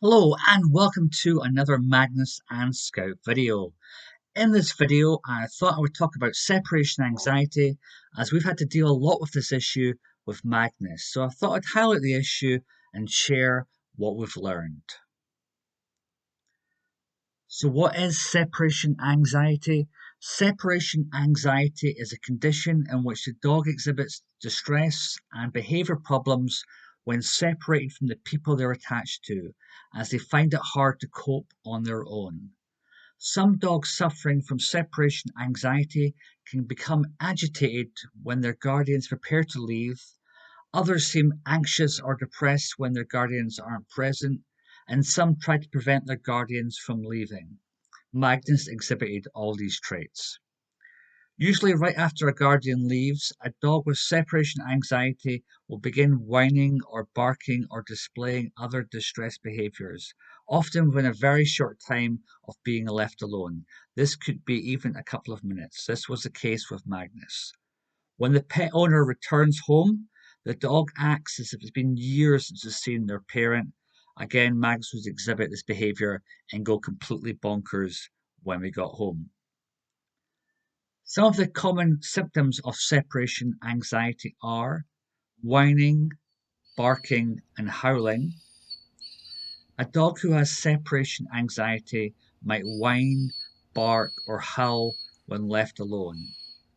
Hello and welcome to another Magnus and Scout video. In this video, I thought I would talk about separation anxiety as we've had to deal a lot with this issue with Magnus. So I thought I'd highlight the issue and share what we've learned. So what is separation anxiety? Separation anxiety is a condition in which the dog exhibits distress and behavior problems when separated from the people they're attached to, as they find it hard to cope on their own. Some dogs suffering from separation anxiety can become agitated when their guardians prepare to leave. Others seem anxious or depressed when their guardians aren't present, and some try to prevent their guardians from leaving. Magnus exhibited all these traits. Usually, right after a guardian leaves, a dog with separation anxiety will begin whining or barking or displaying other distress behaviors, often within a very short time of being left alone. This could be even a couple of minutes. This was the case with Magnus. When the pet owner returns home, the dog acts as if it's been years since it's seen their parent. Again, Magnus would exhibit this behavior and go completely bonkers when we got home. Some of the common symptoms of separation anxiety are whining, barking, and howling. A dog who has separation anxiety might whine, bark, or howl when left alone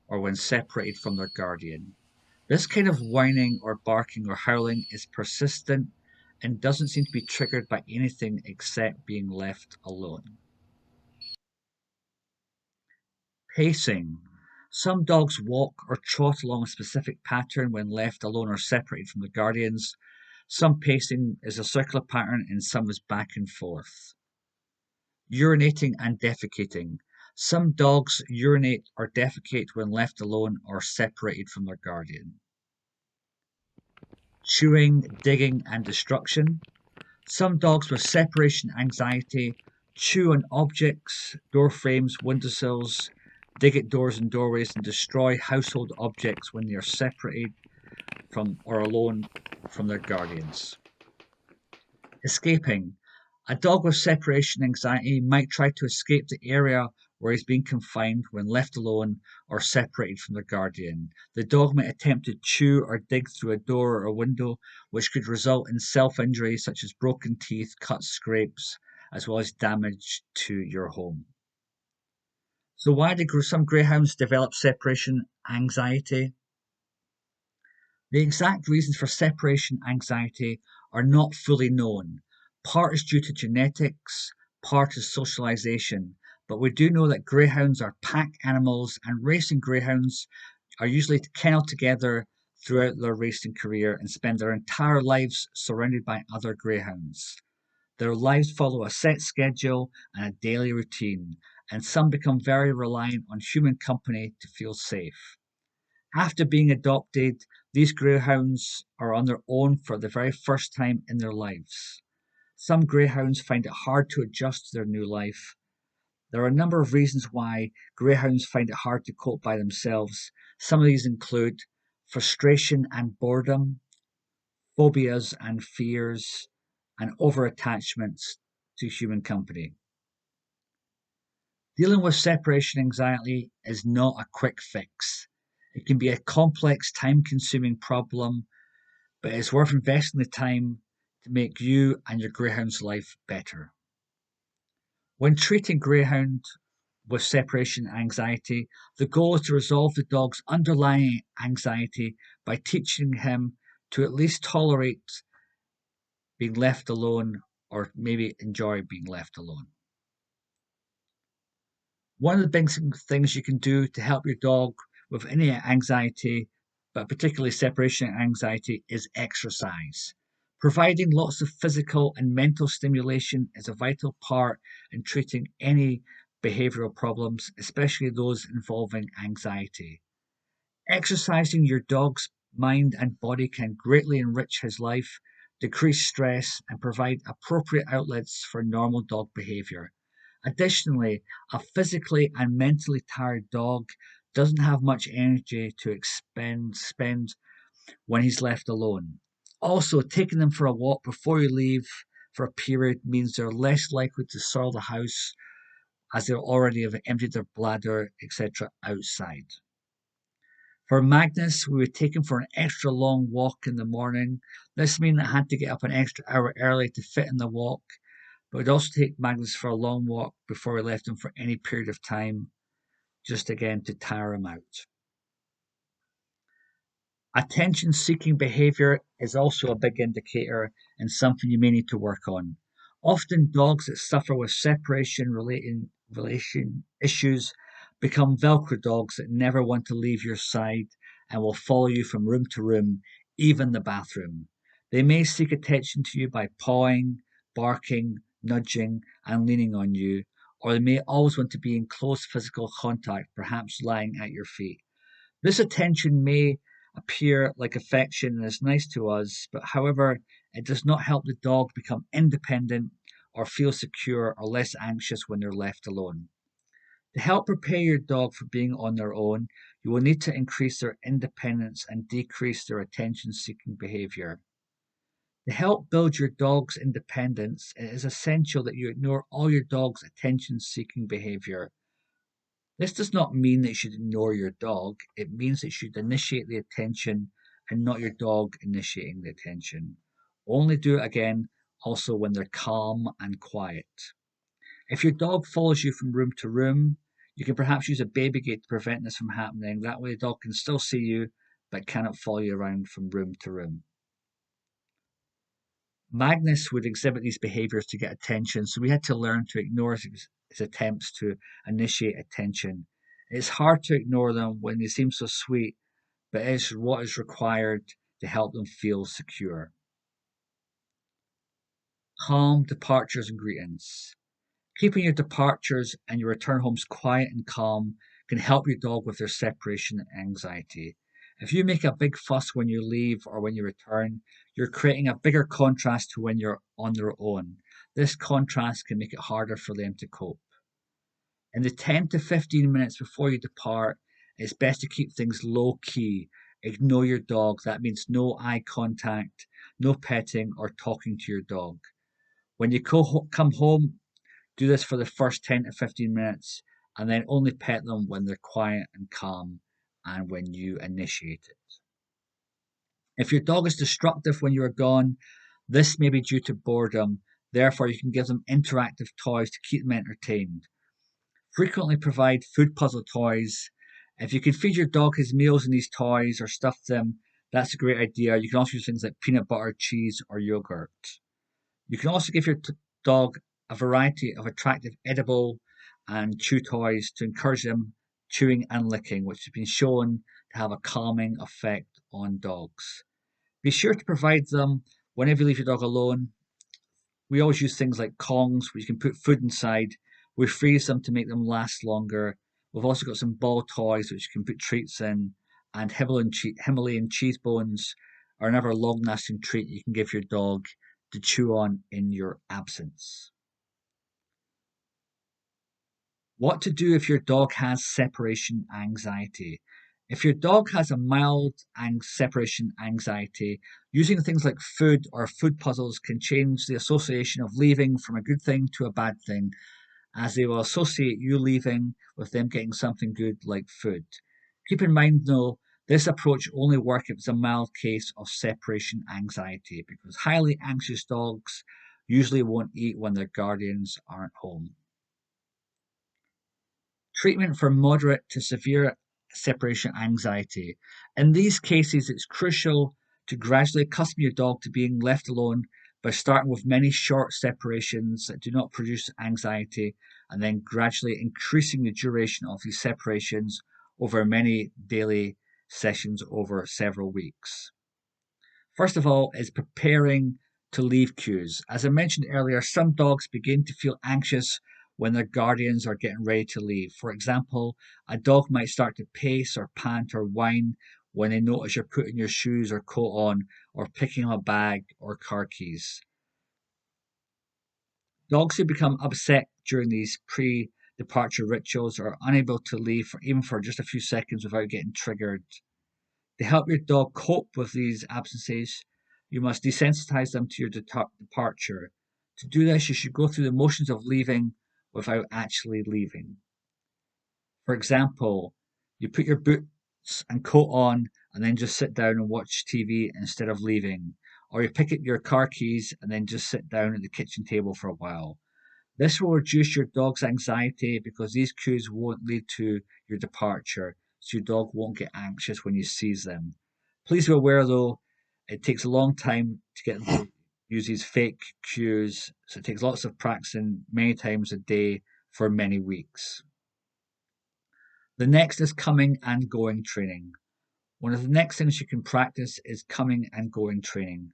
or when separated from their guardian. This kind of whining or barking or howling is persistent and doesn't seem to be triggered by anything except being left alone. Pacing. Some dogs walk or trot along a specific pattern when left alone or separated from the guardians. Some pacing is a circular pattern and some is back and forth. Urinating and defecating. Some dogs urinate or defecate when left alone or separated from their guardian. Chewing, digging, and destruction. Some dogs with separation anxiety chew on objects, door frames, windowsills, dig at doors and doorways, and destroy household objects when they are separated from or alone from their guardians. Escaping. A dog with separation anxiety might try to escape the area where he's being confined when left alone or separated from their guardian. The dog might attempt to chew or dig through a door or a window, which could result in self-injury such as broken teeth, cuts, scrapes, as well as damage to your home. So why do some greyhounds develop separation anxiety? The exact reasons for separation anxiety are not fully known. Part is due to genetics, part is socialization, but we do know that greyhounds are pack animals and racing greyhounds are usually kennelled together throughout their racing career and spend their entire lives surrounded by other greyhounds. Their lives follow a set schedule and a daily routine, and some become very reliant on human company to feel safe. After being adopted, these greyhounds are on their own for the very first time in their lives. Some greyhounds find it hard to adjust to their new life. There are a number of reasons why greyhounds find it hard to cope by themselves. Some of these include frustration and boredom, phobias and fears, and over-attachments to human company. Dealing with separation anxiety is not a quick fix. It can be a complex, time consuming problem, but it's worth investing the time to make you and your greyhound's life better. When treating greyhound with separation anxiety, the goal is to resolve the dog's underlying anxiety by teaching him to at least tolerate being left alone or maybe enjoy being left alone. One of the big things you can do to help your dog with any anxiety, but particularly separation anxiety, is exercise. Providing lots of physical and mental stimulation is a vital part in treating any behavioral problems, especially those involving anxiety. Exercising your dog's mind and body can greatly enrich his life, decrease stress, and provide appropriate outlets for normal dog behavior. Additionally, a physically and mentally tired dog doesn't have much energy to spend when he's left alone. Also, taking them for a walk before you leave for a period means they're less likely to soil the house as they already have emptied their bladder, etc., outside. For Magnus, we would take him for an extra long walk in the morning. This meant I had to get up an extra hour early to fit in the walk, but we'd also take Magnus for a long walk before we left him for any period of time, just again to tire him out. Attention seeking behavior is also a big indicator and something you may need to work on. Often, dogs that suffer with separation relation issues become Velcro dogs that never want to leave your side and will follow you from room to room, even the bathroom. They may seek attention to you by pawing, barking, nudging, and leaning on you, or they may always want to be in close physical contact, perhaps lying at your feet. This attention may appear like affection and is nice to us, but however, it does not help the dog become independent or feel secure or less anxious when they're left alone. To help prepare your dog for being on their own, you will need to increase their independence and decrease their attention seeking behavior. To help build your dog's independence, it is essential that you ignore all your dog's attention seeking behavior. This does not mean that you should ignore your dog. It means that you should initiate the attention and not your dog initiating the attention. Only do it again also when they're calm and quiet. If your dog follows you from room to room, you can perhaps use a baby gate to prevent this from happening. That way the dog can still see you but cannot follow you around from room to room. Magnus would exhibit these behaviors to get attention, so we had to learn to ignore his attempts to initiate attention. It's hard to ignore them when they seem so sweet, but it is what is required to help them feel secure. Calm departures and greetings. Keeping your departures and your return homes quiet and calm can help your dog with their separation anxiety. If you make a big fuss when you leave or when you return, you're creating a bigger contrast to when you're on their own. This contrast can make it harder for them to cope. In the 10 to 15 minutes before you depart, it's best to keep things low key. Ignore your dog. That means no eye contact, no petting or talking to your dog. When you come home, do this for the first 10 to 15 minutes and then only pet them when they're quiet and calm and when you initiate it. If your dog is destructive when you are gone, this may be due to boredom. Therefore, you can give them interactive toys to keep them entertained. Frequently provide food puzzle toys. If you can feed your dog his meals in these toys or stuff them, that's a great idea. You can also use things like peanut butter, cheese, or yogurt. You can also give your dog a variety of attractive edible and chew toys to encourage them chewing and licking, which has been shown to have a calming effect on dogs. Be sure to provide them whenever you leave your dog alone. We always use things like Kongs, where you can put food inside. We freeze them to make them last longer. We've also got some ball toys, which you can put treats in, and Himalayan cheese bones are another long-lasting treat you can give your dog to chew on in your absence. What to do if your dog has separation anxiety. If your dog has a mild separation anxiety, using things like food or food puzzles can change the association of leaving from a good thing to a bad thing, as they will associate you leaving with them getting something good like food. Keep in mind, though, this approach only works if it's a mild case of separation anxiety, because highly anxious dogs usually won't eat when their guardians aren't home. Treatment for moderate to severe separation anxiety. In these cases, it's crucial to gradually accustom your dog to being left alone by starting with many short separations that do not produce anxiety and then gradually increasing the duration of these separations over many daily sessions over several weeks. First of all, is preparing to leave cues. As I mentioned earlier, some dogs begin to feel anxious when their guardians are getting ready to leave. For example, a dog might start to pace or pant or whine when they notice you're putting your shoes or coat on or picking up a bag or car keys. Dogs who become upset during these pre-departure rituals are unable to leave even for just a few seconds without getting triggered. To help your dog cope with these absences, you must desensitize them to your departure. To do this, you should go through the motions of leaving without actually leaving. For example, you put your boots and coat on and then just sit down and watch TV instead of leaving. Or you pick up your car keys and then just sit down at the kitchen table for a while. This will reduce your dog's anxiety because these cues won't lead to your departure, so your dog won't get anxious when you sees them. Please be aware though, it takes a long time to get them to use these fake cues, so it takes lots of practicing many times a day for many weeks. The next is coming and going training. One of the next things you can practice is coming and going training.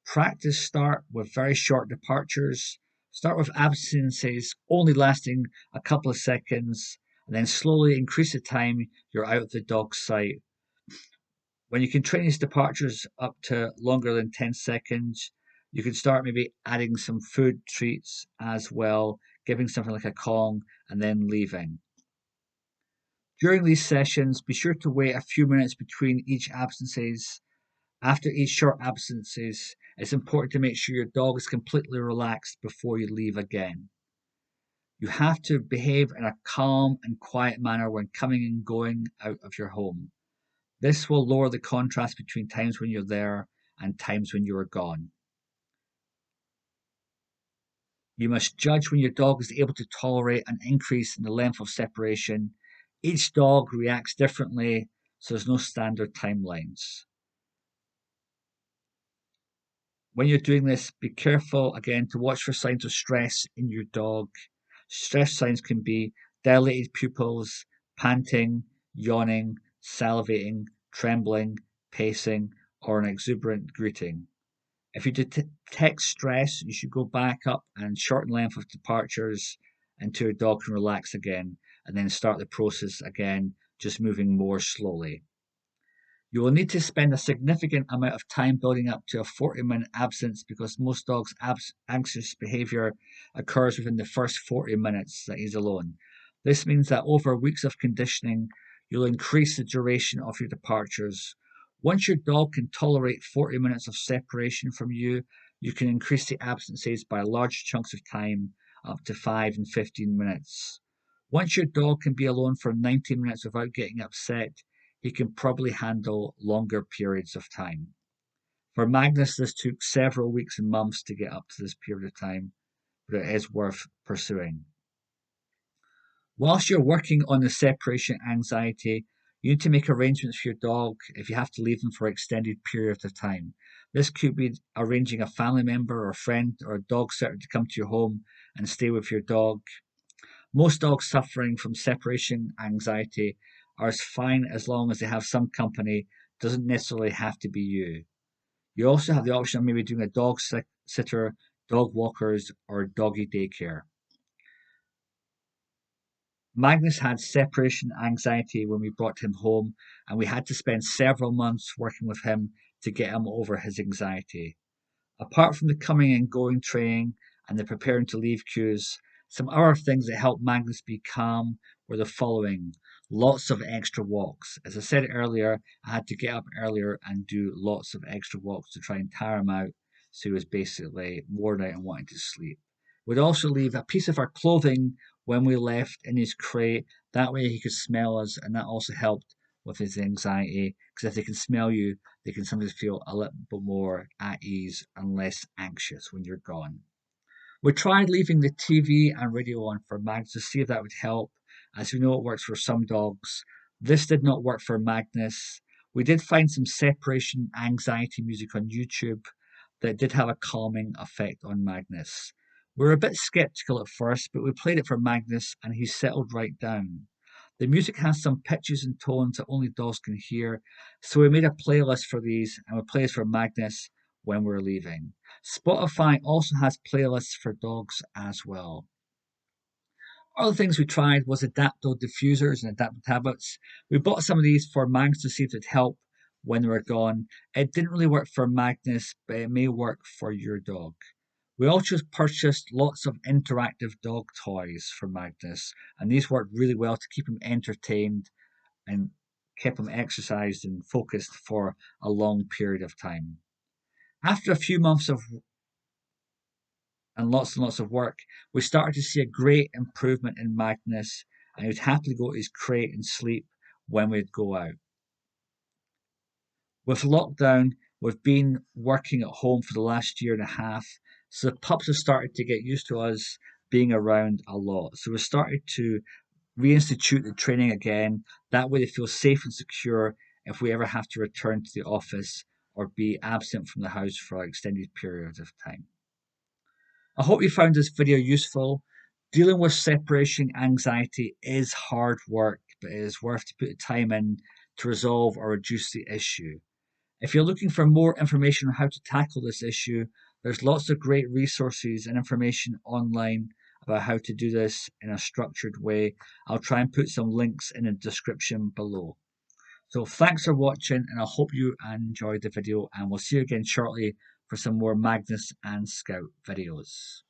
Practice start with very short departures. Start with absences only lasting a couple of seconds, and then slowly increase the time you're out of the dog's sight. When you can train these departures up to longer than 10 seconds, you can start maybe adding some food treats as well, giving something like a Kong, and then leaving. During these sessions, be sure to wait a few minutes between each absences. After each short absences, it's important to make sure your dog is completely relaxed before you leave again. You have to behave in a calm and quiet manner when coming and going out of your home. This will lower the contrast between times when you're there and times when you are gone. You must judge when your dog is able to tolerate an increase in the length of separation. Each dog reacts differently, so there's no standard timelines. When you're doing this, be careful again to watch for signs of stress in your dog. Stress signs can be dilated pupils, panting, yawning, salivating, trembling, pacing, or an exuberant greeting. If you detect stress, you should go back up and shorten length of departures until your dog can relax again, and then start the process again, just moving more slowly. You will need to spend a significant amount of time building up to a 40-minute absence because most dogs' anxious behavior occurs within the first 40 minutes that he's alone. This means that over weeks of conditioning, you'll increase the duration of your departures. Once your dog can tolerate 40 minutes of separation from you, you can increase the absences by large chunks of time, up to 5 and 15 minutes. Once your dog can be alone for 90 minutes without getting upset, he can probably handle longer periods of time. For Magnus, this took several weeks and months to get up to this period of time, but it is worth pursuing. Whilst you're working on the separation anxiety, you need to make arrangements for your dog if you have to leave them for extended periods of time. This could be arranging a family member or friend or a dog sitter to come to your home and stay with your dog. Most dogs suffering from separation anxiety are fine as long as they have some company. Doesn't necessarily have to be you. You also have the option of maybe doing a dog sitter, dog walkers, or doggy daycare. Magnus had separation anxiety when we brought him home, and we had to spend several months working with him to get him over his anxiety. Apart from the coming and going training and the preparing to leave cues, some other things that helped Magnus be calm were the following: lots of extra walks. As I said earlier, I had to get up earlier and do lots of extra walks to try and tire him out, so he was basically worn out and wanting to sleep. We'd also leave a piece of our clothing when we left in his crate. That way he could smell us, and that also helped with his anxiety because if they can smell you, they can sometimes feel a little bit more at ease and less anxious when you're gone. We tried leaving the TV and radio on for Magnus to see if that would help, as we know it works for some dogs. This did not work for Magnus. We did find some separation anxiety music on YouTube that did have a calming effect on Magnus. We were a bit skeptical at first, but we played it for Magnus and he settled right down. The music has some pitches and tones that only dogs can hear, so we made a playlist for these and we play it for Magnus when we're leaving. Spotify also has playlists for dogs as well. Other things we tried was adaptable diffusers and adaptive tablets. We bought some of these for Magnus to see if it'd help when they were gone. It didn't really work for Magnus, but it may work for your dog. We also purchased lots of interactive dog toys for Magnus, and these worked really well to keep him entertained and keep him exercised and focused for a long period of time. After a few months of and lots of work, we started to see a great improvement in Magnus, and he would happily go to his crate and sleep when we'd go out. With lockdown, we've been working at home for the last year and a half, so the pups have started to get used to us being around a lot. So we started to reinstitute the training again. That way they feel safe and secure if we ever have to return to the office or be absent from the house for extended periods of time. I hope you found this video useful. Dealing with separation anxiety is hard work, but it is worth to put the time in to resolve or reduce the issue. If you're looking for more information on how to tackle this issue, there's lots of great resources and information online about how to do this in a structured way. I'll try and put some links in the description below. So thanks for watching, and I hope you enjoyed the video, and we'll see you again shortly for some more Magnus and Scout videos.